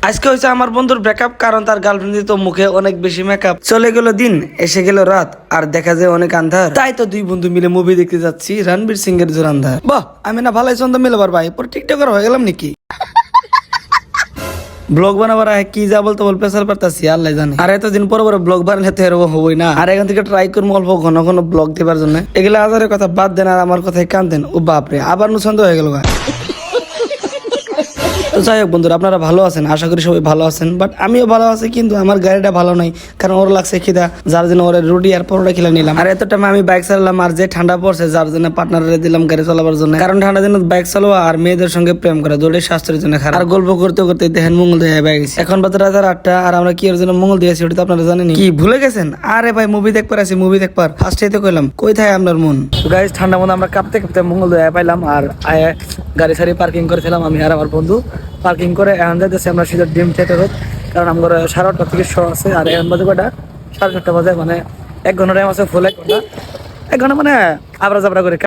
আজকে হয়েছে আমার বন্ধুর ব্রেকআপ, কারণ তার গার্লফ্রেন্ড তো মুখে অনেক বেশি মেকআপ। চলে গেল দিন, এসে গেল রাত, আর দেখা যায় অনেক আন্ধার। তাই তো দুই বন্ধু মিলে মুভি দেখতে যাচ্ছি রণবীর সিং এর জোরান্ধার। বাহ, আমি না ভালোই ছন্দ মিলবার ভাই, পরে টিকটকার হয়ে গেলাম নাকি? ব্লগ বানাবার আগে কি যা বলতে বল পেশাল পারতাছি আল্লাহ জানে। আর এতদিন পর পরে ব্লগ বানালে তো এরকম হবই না। আর এখান থেকে ট্রাই করবো অল্প ঘন ঘন ব্লগ দেবার জন্য। এগুলা আজারের কথা বাদ দেন, আর আমার কথায় কান দেন। ও বাপরে, আবার নুছন্দ হয়ে গেল ভাই। তো যাই হোক বন্ধুরা, আপনারা ভালো আছেন, আশা করি সবাই ভালো আছেন। বাট আমিও ভালো আছি, কিন্তু আমার গাড়িটা ভালো নাই, কারণ ওর লাগছে খিদা, যার জন্য ওর রুটি আর পরোটা খেলে নিলাম। আর এত টাইম আমি বাইক চালালাম, আর যে ঠান্ডা পড়ছে যার জন্য পার্টনারে দিলাম গাড়ি চালাবার জন্য। কারণ ঠান্ডা দিনে বাইক চালানো আর মেয়েদের সঙ্গে প্রেম করা দুটোই স্বাস্থ্যের জন্য খারাপ। আর গল্প করতে করতে দেখেন মঙ্গল দিয়ে গেছে। এখন বাজে রাত 8টা, আর আমরা কি এর জন্য মঙ্গল দিয়েছি ওটা তো আপনারা জানেন। কি ভুলে গেছেন? আরে ভাই, মুভি দেখবার আছি, মুভি দেখবার। ফার্স্টে তো কইলাম কই থাকে আপনার মন। গাইস, ঠান্ডা মনে আমরা কাঁপতে কাঁপতে মঙ্গল দিয়ে পাইলাম, আর গাড়ি সারি পার্কিং করেছিলাম আমি আর আমার বন্ধু। পার্কিং করে এখন যাইতেছি আমরা সিধা ড্রিম থিয়েটারত, কারণ আমার 8:30 থেকে শো আছে। আর এখন বাজে কটা? 4:30 বাজে, মানে 1 ঘন্টা টাইম আছে, ফুল 1 ঘন্টা। 1 ঘন্টা মানে আবরা জাবরা করে